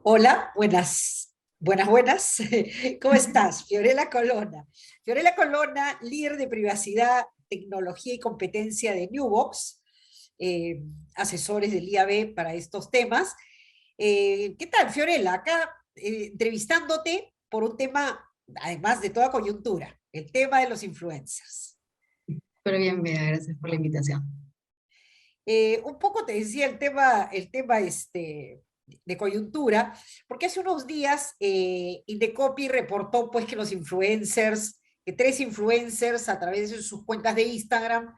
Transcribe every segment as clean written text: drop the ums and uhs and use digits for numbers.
Hola, buenas. ¿Cómo estás? Fiorella Colonna. Fiorella Colonna, líder de privacidad, tecnología y competencia de Newbox, eh, asesores del IAB para estos temas. ¿Qué tal, Fiorella? Acá entrevistándote por un tema, además de toda coyuntura, el tema de los influencers. Pero bien, mira, gracias por la invitación. Un poco te decía el tema de coyuntura, porque hace unos días Indecopi reportó pues que los influencers, que tres influencers a través de sus cuentas de Instagram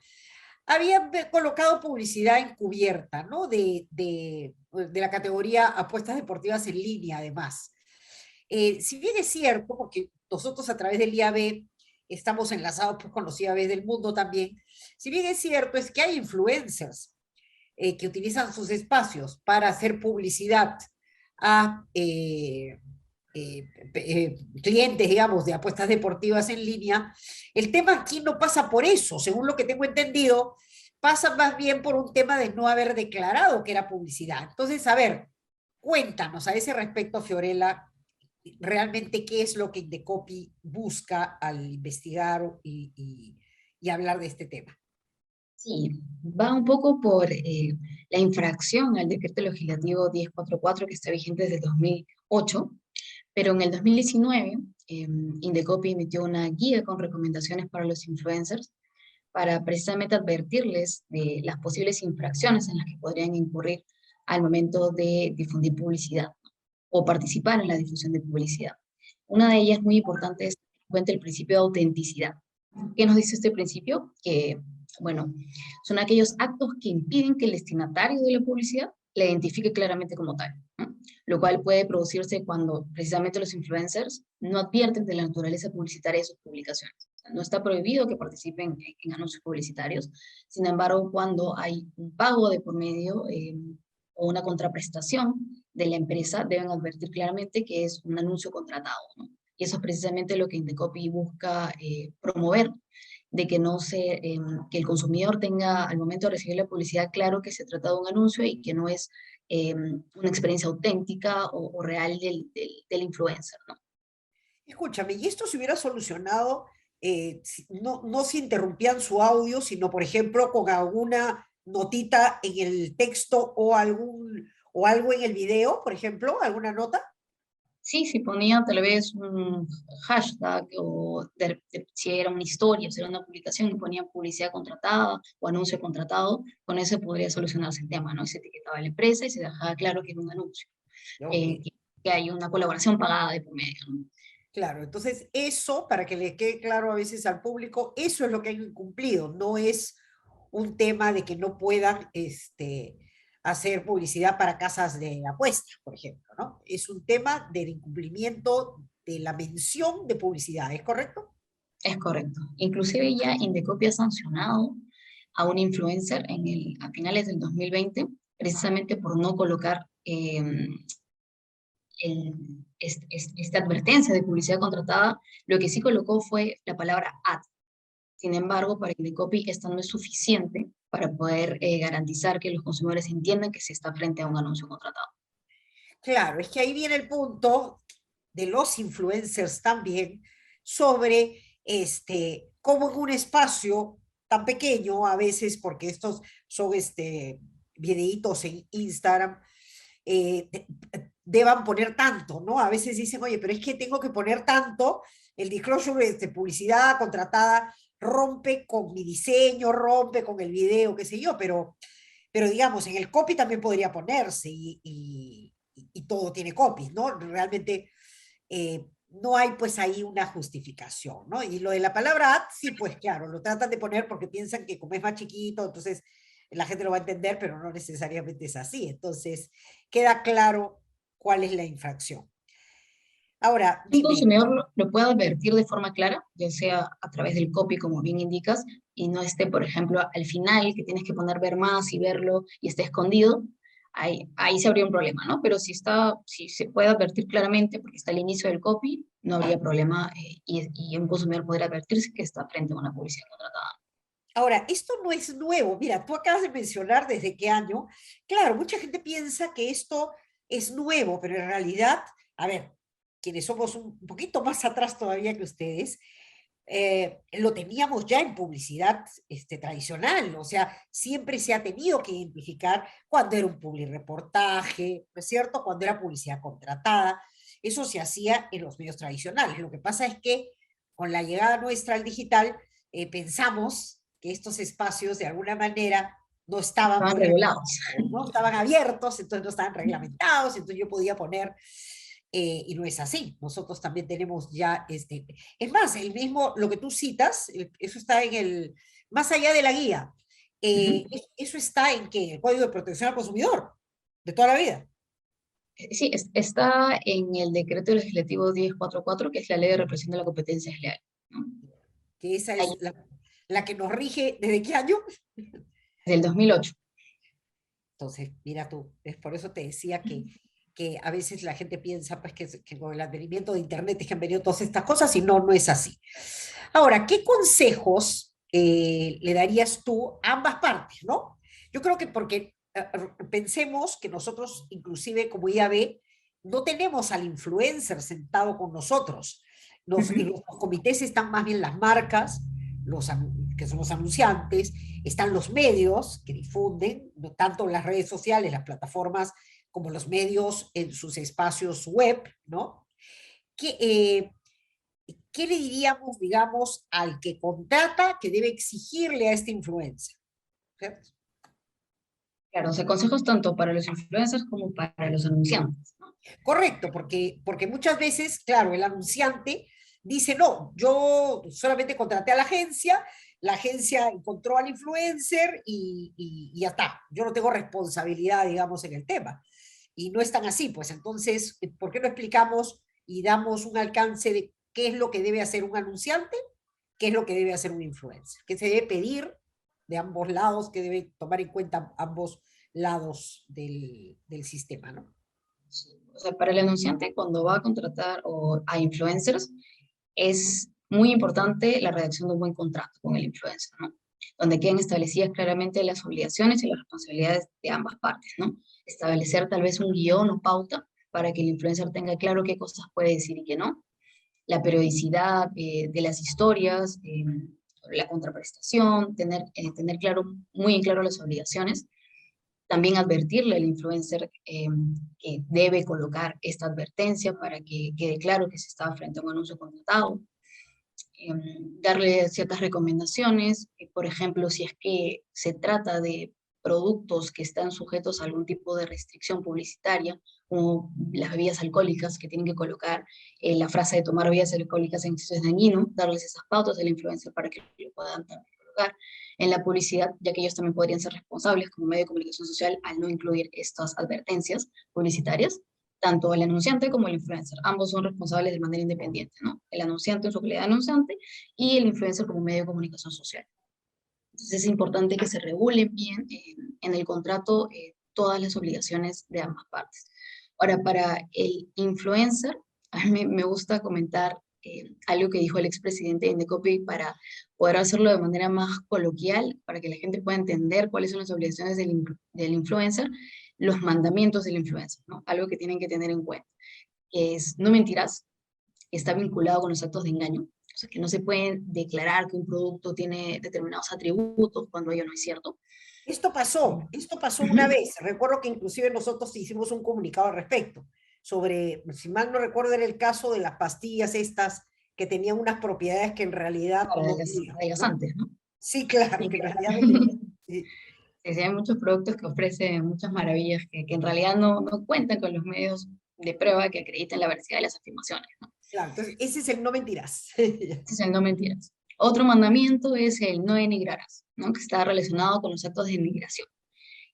habían colocado publicidad encubierta, ¿no? De la categoría apuestas deportivas en línea, además. Si bien es cierto, porque nosotros a través del IAB estamos enlazados pues, con los IAB del mundo también, si bien es cierto es que hay influencers que utilizan sus espacios para hacer publicidad a clientes, digamos, de apuestas deportivas en línea, el tema aquí no pasa por eso, según lo que tengo entendido, pasa más bien por un tema de no haber declarado que era publicidad. Entonces, a ver, cuéntanos a ese respecto, Fiorella, realmente qué es lo que Indecopi busca al investigar y hablar de este tema. Sí, va un poco por la infracción al decreto legislativo 1044 que está vigente desde 2008, pero en el 2019 Indecopi emitió una guía con recomendaciones para los influencers para precisamente advertirles de las posibles infracciones en las que podrían incurrir al momento de difundir publicidad o participar en la difusión de publicidad. Una de ellas muy importante es tener en cuenta el principio de autenticidad. ¿Qué nos dice este principio? Que, bueno, son aquellos actos que impiden que el destinatario de la publicidad la identifique claramente como tal, ¿no? Lo cual puede producirse cuando precisamente los influencers no advierten de la naturaleza publicitaria de sus publicaciones. No está prohibido que participen en anuncios publicitarios, sin embargo, cuando hay un pago de por medio o una contraprestación de la empresa, deben advertir claramente que es un anuncio contratado, ¿no? Y eso es precisamente lo que Indecopy busca promover, de que no se, que el consumidor tenga al momento de recibir la publicidad claro que se trata de un anuncio y que no es una experiencia auténtica o real del influencer, ¿no? Escúchame, ¿y esto se hubiera solucionado no se interrumpían su audio, sino, por ejemplo, con alguna notita en el texto o algo en el video, por ejemplo, alguna nota? Sí, si ponía tal vez un hashtag o si era una historia, si era una publicación y ponía publicidad contratada o anuncio contratado, con eso podría solucionarse el tema, ¿no? Y se etiquetaba a la empresa y se dejaba claro que era un anuncio, Ok, que hay una colaboración pagada de por medio, ¿no? claro. Entonces, eso, para que le quede claro a veces al público, eso es lo que han incumplido, no es un tema de que no puedan hacer publicidad para casas de apuestas, por ejemplo, ¿no? Es un tema del incumplimiento de la mención de publicidad, ¿es correcto? Es correcto. Inclusive ya Indecopy ha sancionado a un influencer a finales del 2020, precisamente por no colocar esta advertencia de publicidad contratada. Lo que sí colocó fue la palabra ad. Sin embargo, para Indecopy esto no es suficiente para poder garantizar que los consumidores entiendan que se está frente a un anuncio contratado. Claro, es que ahí viene el punto de los influencers también sobre cómo en un espacio tan pequeño, a veces, porque estos son videitos en Instagram, deban poner tanto, ¿no? A veces dicen, oye, pero es que tengo que poner tanto, el disclosure de publicidad contratada rompe con mi diseño, rompe con el video, qué sé yo, pero digamos, en el copy también podría ponerse y todo tiene copies, ¿no? Realmente no hay pues ahí una justificación, ¿no? Y lo de la palabra ad, sí, pues claro, lo tratan de poner porque piensan que como es más chiquito, entonces la gente lo va a entender, pero no necesariamente es así. Entonces, queda claro cuál es la infracción. Ahora, Un dime, consumidor lo puede advertir de forma clara, ya sea a través del copy, como bien indicas, y no esté, por ejemplo, al final, que tienes que poner ver más y verlo y esté escondido, ahí se habría un problema, ¿no? Pero si se puede advertir claramente, porque está al inicio del copy, no habría problema y un consumidor podría advertirse que está frente a una publicidad contratada. ahora, esto no es nuevo. Mira, tú acabas de mencionar desde qué año. Claro, mucha gente piensa que esto es nuevo, pero en realidad, a ver, quienes somos un poquito más atrás todavía que ustedes, lo teníamos ya en publicidad tradicional, o sea, siempre se ha tenido que identificar cuando era un publireportaje, ¿no es cierto? Cuando era publicidad contratada, eso se hacía en los medios tradicionales. Lo que pasa es que con la llegada nuestra al digital, pensamos que estos espacios de alguna manera no estaban Estaban muy regulados. reglamentados, ¿no? Estaban abiertos, entonces no estaban reglamentados, entonces yo podía poner, y no es así. Nosotros también tenemos ya, es más, el mismo, lo que tú citas, eso está en el, más allá de la guía, Ujú. eso está en que el Código de Protección al Consumidor, de toda la vida, Sí, está en el decreto legislativo 1044, que es la ley de represión de la competencia desleal, ¿no? que esa Ahí, es la que nos rige, ¿desde qué año? desde el 2008. Entonces, mira tú, es por eso te decía que a veces la gente piensa pues, que con el advenimiento de Internet es que han venido todas estas cosas y no, no es así. Ahora, ¿qué consejos le darías tú a ambas partes, no? Yo creo que porque pensemos que nosotros, inclusive como IAB, no tenemos al influencer sentado con nosotros. En Ujú. los comités están más bien las marcas, que son los anunciantes, están los medios que difunden, no tanto las redes sociales, las plataformas, como los medios en sus espacios web, ¿no? ¿Qué, ¿Qué le diríamos, digamos, al que contrata que debe exigirle a este influencer? ¿Cierto? Claro, o sea, consejos tanto para los influencers como para los anunciantes, ¿no? Correcto, porque muchas veces, claro, el anunciante dice, no, yo solamente contraté a la agencia encontró al influencer y ya está, yo no tengo responsabilidad, digamos, en el tema. Y no es tan así, pues entonces, ¿por qué no explicamos y damos un alcance de qué es lo que debe hacer un anunciante, qué es lo que debe hacer un influencer, qué se debe pedir de ambos lados, qué debe tomar en cuenta ambos lados del sistema, ¿no? O sea, para el anunciante, cuando va a contratar a influencers, es muy importante la redacción de un buen contrato con el influencer, ¿no? Donde queden establecidas claramente las obligaciones y las responsabilidades de ambas partes, ¿no? Establecer tal vez un guión o pauta para que el influencer tenga claro qué cosas puede decir y qué no, la periodicidad de las historias, la contraprestación, tener claro, muy en claro las obligaciones. También advertirle al influencer que debe colocar esta advertencia para que quede claro que se está frente a un anuncio contratado. Darle ciertas recomendaciones, por ejemplo, si es que se trata de productos que están sujetos a algún tipo de restricción publicitaria, como las bebidas alcohólicas, que tienen que colocar la frase de tomar bebidas alcohólicas en exceso es dañino, darles esas pautas al influencer para que lo puedan también colocar en la publicidad, ya que ellos también podrían ser responsables como medio de comunicación social al no incluir estas advertencias publicitarias. Tanto el anunciante como el influencer, ambos son responsables de manera independiente, ¿no? El anunciante en su calidad de anunciante y el influencer como medio de comunicación social. Entonces es importante que se regulen bien en el contrato todas las obligaciones de ambas partes. Ahora, para el influencer, a mí me gusta comentar algo que dijo el expresidente de Indecopi para poder hacerlo de manera más coloquial, para que la gente pueda entender cuáles son las obligaciones del influencer, los mandamientos del influencer, ¿no? Algo que tienen que tener en cuenta, que es no mentirás, está vinculado con los actos de engaño. O sea, que no se puede declarar que un producto tiene determinados atributos cuando ello no es cierto. Esto pasó una Ujú. vez. Recuerdo que inclusive nosotros hicimos un comunicado al respecto sobre, si mal no recuerdo, era el caso de las pastillas estas que tenían unas propiedades que en realidad Para no tenían, ¿no? adelgazantes, ¿no? Sí, claro, Sí, que en claro. realidad no tenían. Sí, Sí, sí, hay muchos productos que ofrecen muchas maravillas que en realidad no cuentan con los medios de prueba que acrediten la veracidad de las afirmaciones, ¿no? claro, entonces ese es el no mentirás. Ese es el no mentiras. Otro mandamiento es el no denigrarás, ¿no? Que está relacionado con los actos de denigración.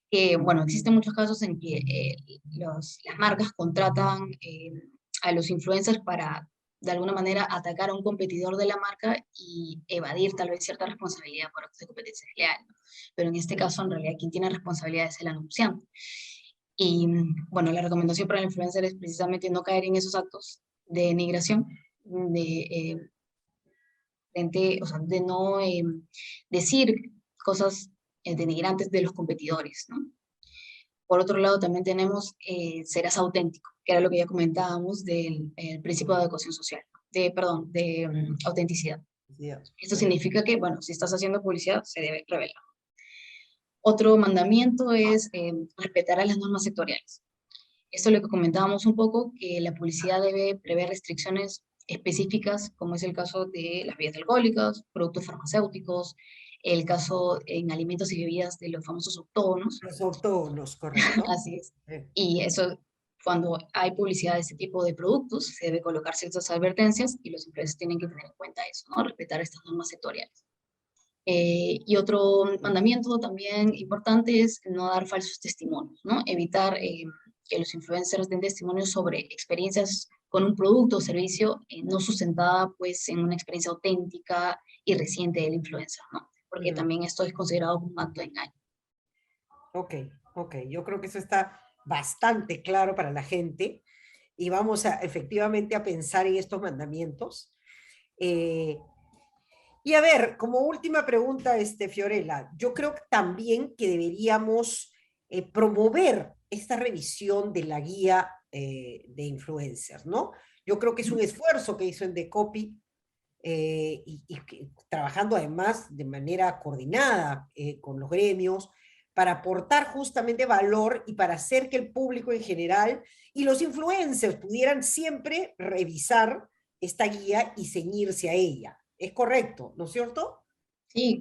Que, bueno, existen muchos casos en que las marcas contratan a los influencers para, de alguna manera, atacar a un competidor de la marca y evadir tal vez cierta responsabilidad por actos de competencia desleal, ¿no? Pero en este caso, en realidad, quien tiene responsabilidad es el anunciante. Y, bueno, la recomendación para el influencer es precisamente no caer en esos actos de denigración, de, o sea, de no decir cosas denigrantes de los competidores, ¿no? Por otro lado, también tenemos serás auténtico, que era lo que ya comentábamos del principio de adecuación social, perdón, de autenticidad. Ya. Esto significa que, bueno, si estás haciendo publicidad, se debe revelar. Otro mandamiento es respetar a las normas sectoriales. Esto es lo que comentábamos un poco, que la publicidad debe prever restricciones específicas, como es el caso de las bebidas alcohólicas, productos farmacéuticos, el caso en alimentos y bebidas de los famosos octógonos. Los autónomos, correcto. Así es. Eh, Y eso, cuando hay publicidad de este tipo de productos, se debe colocar ciertas advertencias y los influencers tienen que tener en cuenta eso, ¿no? Respetar estas normas sectoriales. Y otro mandamiento también importante es no dar falsos testimonios, ¿no? Evitar que los influencers den testimonios sobre experiencias con un producto o servicio no sustentada pues en una experiencia auténtica y reciente del influencer, ¿no? Porque ujú. también esto es considerado como un acto de engaño. Ok, ok. Yo creo que eso está bastante claro para la gente y vamos a efectivamente a pensar en estos mandamientos. Eh, y a ver, como última pregunta, Fiorella, yo creo que también que deberíamos promover esta revisión de la guía de influencers, ¿no? Yo creo que es un esfuerzo que hizo en Decopy trabajando además de manera coordinada con los gremios para aportar justamente valor y para hacer que el público en general y los influencers pudieran siempre revisar esta guía y ceñirse a ella. Es correcto, ¿no es cierto? Sí,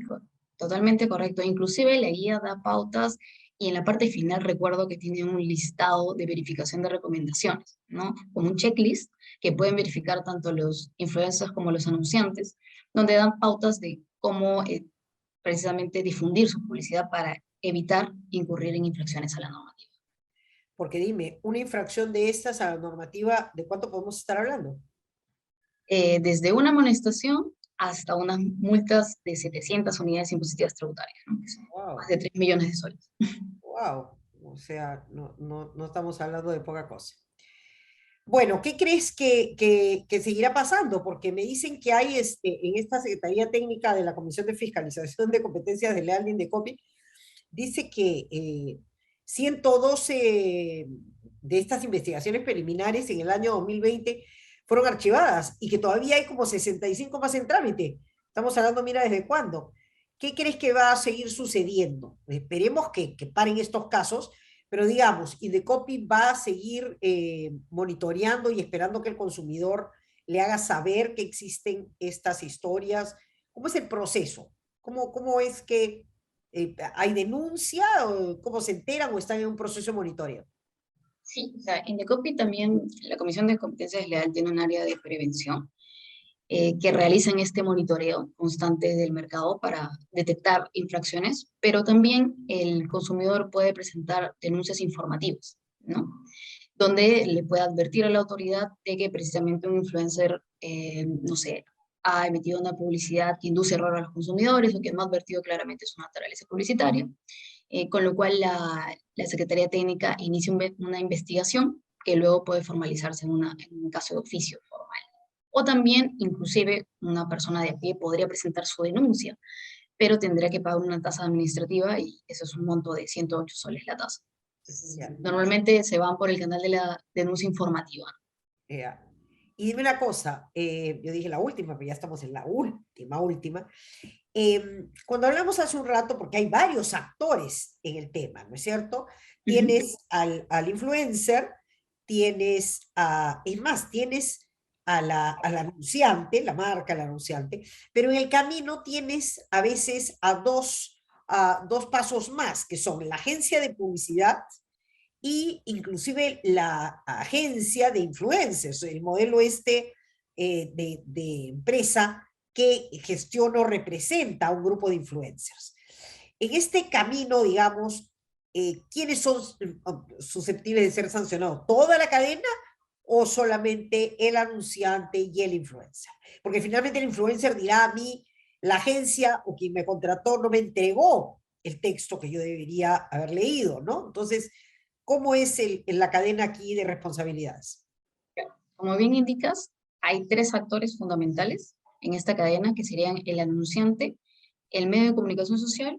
totalmente correcto. Inclusive la guía da pautas y en la parte final recuerdo que tiene un listado de verificación de recomendaciones, ¿no? Como un checklist que pueden verificar tanto los influencers como los anunciantes, donde dan pautas de cómo precisamente difundir su publicidad para evitar incurrir en infracciones a la normativa. Porque dime, una infracción de estas a la normativa, ¿de cuánto podemos estar hablando? Desde una amonestación hasta unas multas de 700 unidades impositivas tributarias, ¿no? Que son más Wow, de 3 millones de soles. wow. O sea, no estamos hablando de poca cosa. Bueno, ¿qué crees que seguirá pasando? Porque me dicen que hay en esta Secretaría Técnica de la Comisión de Fiscalización de Competencias de Leal de Indecopi, dice que 112 de estas investigaciones preliminares en el año 2020 fueron archivadas y que todavía hay como 65 más en trámite. Estamos hablando, mira, ¿desde cuándo? ¿Qué crees que va a seguir sucediendo? Esperemos que paren estos casos, pero digamos, Indecopi va a seguir monitoreando y esperando que el consumidor le haga saber que existen estas historias. ¿Cómo es el proceso? ¿Cómo es que hay denuncia? O ¿cómo se enteran o están en un proceso de monitoreo? Sí, o sea, en Decopi también la Comisión de Competencia Desleal tiene un área de prevención que realizan este monitoreo constante del mercado para detectar infracciones, pero también el consumidor puede presentar denuncias informativas, ¿no? Donde le puede advertir a la autoridad de que precisamente un influencer, no sé, ha emitido una publicidad que induce error a los consumidores o que no ha advertido claramente su naturaleza publicitaria, con lo cual la Secretaría Técnica inicia una investigación que luego puede formalizarse en un caso de oficio formal. O también, inclusive, una persona de a pie podría presentar su denuncia, pero tendría que pagar una tasa administrativa y eso es un monto de 108 soles la tasa. Ya, Normalmente se van por el canal de la denuncia informativa. ya. Y dime una cosa, yo dije la última, pero ya estamos en la última. Cuando hablamos hace un rato, porque hay varios actores en el tema, ¿no es cierto? Uh -huh. Tienes al influencer, es más, tienes al anunciante, la marca, el anunciante, pero en el camino tienes a veces a dos pasos más, que son la agencia de publicidad y inclusive la agencia de influencers, el modelo de empresa que gestiona o representa a un grupo de influencers. En este camino, digamos, ¿quiénes son susceptibles de ser sancionados? ¿Toda la cadena o solamente el anunciante y el influencer? Porque finalmente el influencer dirá a mí, la agencia o quien me contrató no me entregó el texto que yo debería haber leído, ¿no? Entonces, ¿cómo es la cadena aquí de responsabilidades? Como bien indicas, hay tres factores fundamentales en esta cadena que serían el anunciante, el medio de comunicación social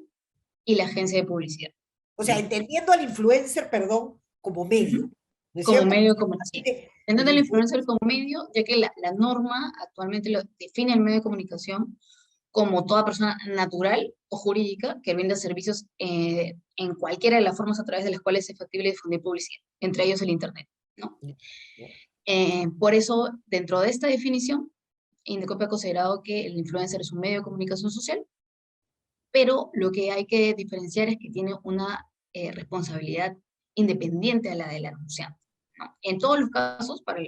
y la agencia de publicidad. O sea, entendiendo al influencer, perdón, como medio, ¿no es como cierto? medio de comunicación. El Entonces el influencer influencer, como medio, ya que la norma actualmente lo define el medio de comunicación como toda persona natural o jurídica que brinda servicios en cualquiera de las formas a través de las cuales es factible difundir publicidad, entre ellos el Internet, ¿no? Por eso, dentro de esta definición, Indecopi ha considerado que el influencer es un medio de comunicación social, pero lo que hay que diferenciar es que tiene una responsabilidad independiente a la del anunciante, ¿no? En todos los casos, para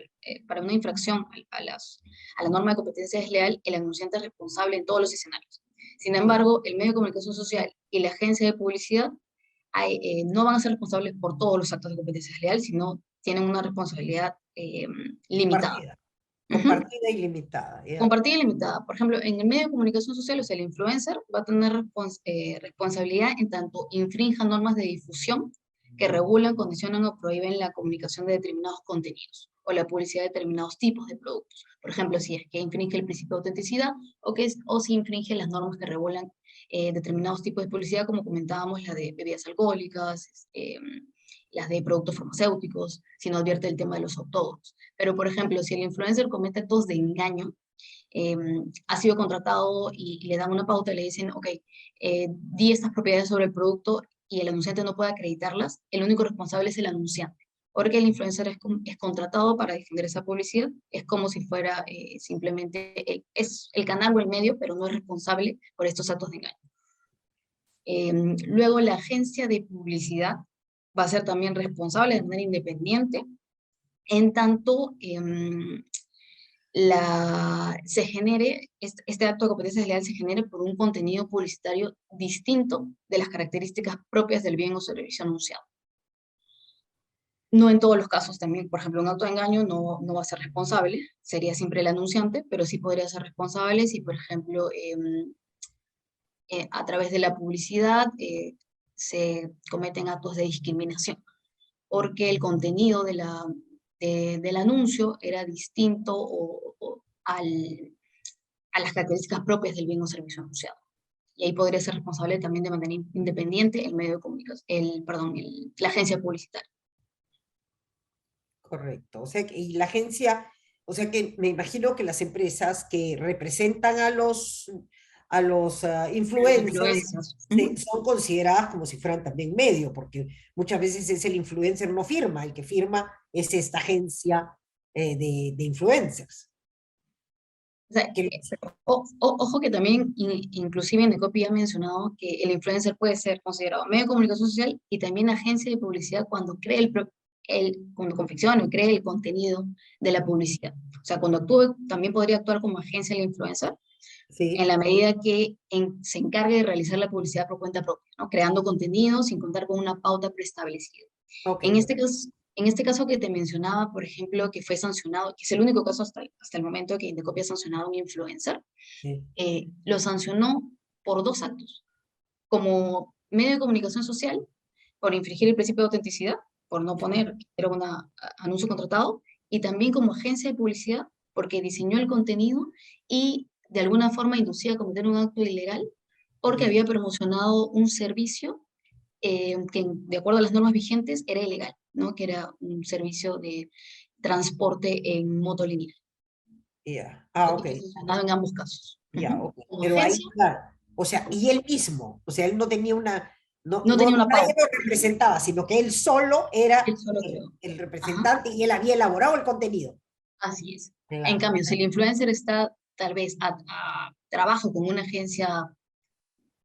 una infracción a la norma de competencia desleal, el anunciante es responsable en todos los escenarios. Sin embargo, el medio de comunicación social y la agencia de publicidad no van a ser responsables por todos los actos de competencia desleal, sino tienen una responsabilidad limitada. compartida, Ujú. compartida y limitada, ¿ya? Compartida y limitada. Por ejemplo, en el medio de comunicación social, o sea, el influencer va a tener responsabilidad en tanto infrinja normas de difusión que regulan, condicionan o prohíben la comunicación de determinados contenidos o la publicidad de determinados tipos de productos. Por ejemplo, si es que infringe el principio de autenticidad o si infringe las normas que regulan determinados tipos de publicidad, como comentábamos, la de bebidas alcohólicas, las de productos farmacéuticos, si no advierte el tema de los autónomos. Pero, por ejemplo, si el influencer comete actos de engaño, eh, ha sido contratado y le dan una pauta y le dicen, ok, di estas propiedades sobre el producto y el anunciante no puede acreditarlas, el único responsable es el anunciante. Porque el influencer es contratado para difundir esa publicidad, es como si fuera simplemente, es el canal o el medio, pero no es responsable por estos actos de engaño. Luego, la agencia de publicidad va a ser también responsable de manera independiente, en tanto se genere, este acto de competencia desleal se genere por un contenido publicitario distinto de las características propias del bien o servicio anunciado. No en todos los casos también, por ejemplo, un acto de engaño no va a ser responsable, sería siempre el anunciante, pero sí podría ser responsable si, por ejemplo, a través de la publicidad se cometen actos de discriminación, porque el contenido del anuncio era distinto a las características propias del bien o servicio anunciado. Y ahí podría ser responsable también de manera independiente el medio de comunicación, la agencia publicitaria. Correcto. O sea, y la agencia, o sea que me imagino que las empresas que representan a los Los influencers influencers. Ujú. son consideradas como si fueran también medio, porque muchas veces es el influencer no firma, el que firma es esta agencia de influencers. O sea, Que, ojo que también, inclusive en Ecopi ha mencionado que el influencer puede ser considerado medio de comunicación social y también agencia de publicidad cuando cuando confecciona y cree el contenido de la publicidad. O sea, cuando actúe, también podría actuar como agencia del influencer en sí, la medida que se encargue de realizar la publicidad por cuenta propia, ¿no? Creando contenido sin contar con una pauta preestablecida. ok, En ok. este caso que te mencionaba, por ejemplo, que fue sancionado, que es el único caso hasta el momento que Indecopi ha sancionado a un influencer, Sí, lo sancionó por dos actos. Como medio de comunicación social, por infringir el principio de autenticidad, por no poner que era un anuncio contratado, y también como agencia de publicidad, porque diseñó el contenido y de alguna forma inducía a cometer un acto ilegal, porque ya, había promocionado un servicio que de acuerdo a las normas vigentes era ilegal, ¿no? Que era un servicio de transporte en moto lineal. ya. Y Ah, ok, fue sancionado en ambos casos. ya, Ujú. ok. Como Pero ahí, agencia, claro, o sea, y él mismo, o sea, él no tenía una, no tenía una nadie pauta, lo representaba, sino que él solo él era solo creó. el Ajá. representante y él había elaborado el contenido. Así es. En Claro, cambio, si el influencer está tal vez a trabajo con una agencia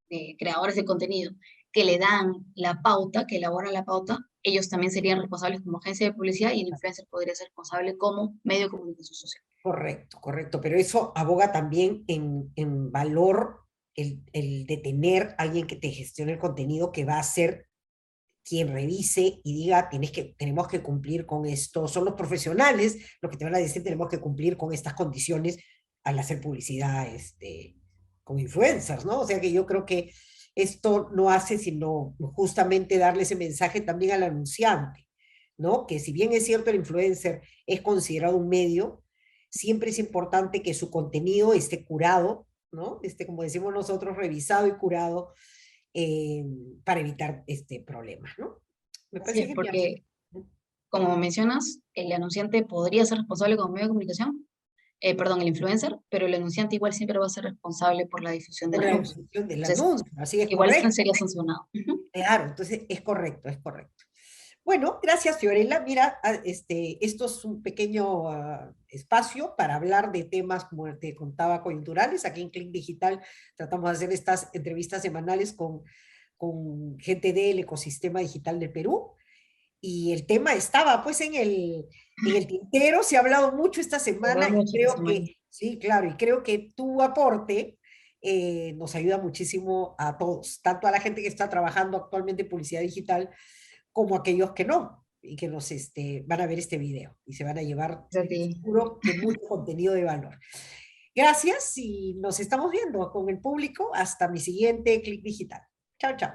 de creadores de contenido que le dan la pauta, que elaboran la pauta, ellos también serían responsables como agencia de publicidad y el influencer podría ser responsable como medio de comunicación social. correcto, correcto. Pero eso aboga también en valor el de tener a alguien que te gestione el contenido que va a ser quien revise y diga, tenemos que cumplir con esto. Son los profesionales los que te van a decir, tenemos que cumplir con estas condiciones al hacer publicidad con influencers, ¿no? O sea que yo creo que esto no hace sino justamente darle ese mensaje también al anunciante, ¿no? Que si bien es cierto el influencer es considerado un medio, siempre es importante que su contenido esté curado, ¿no? Como decimos nosotros, revisado y curado, eh, para evitar este problema, ¿no? Me Así parece es, genial. porque como mencionas, el anunciante podría ser responsable como medio de comunicación, perdón, el influencer, pero el anunciante igual siempre va a ser responsable por la difusión del Por la anuncio. difusión del Entonces, anuncio, así es igual correcto. sería sancionado. Ujú. Claro, entonces es correcto, es correcto. Bueno, gracias Fiorella. Mira, esto es un pequeño espacio para hablar de temas, como te contaba, coyunturales. Aquí en Click Digital tratamos de hacer estas entrevistas semanales con gente del ecosistema digital del Perú. Y el tema estaba pues en el tintero, se ha hablado mucho esta semana ¿Verdad? y Mucho esta creo semana. que, sí, claro, y creo que tu aporte nos ayuda muchísimo a todos, tanto a la gente que está trabajando actualmente en publicidad digital como a aquellos que no y que nos van a ver este video y se van a llevar Gracias a ti. seguro que mucho contenido de valor. Gracias y nos estamos viendo con el público hasta mi siguiente Click Digital. Chao, chao.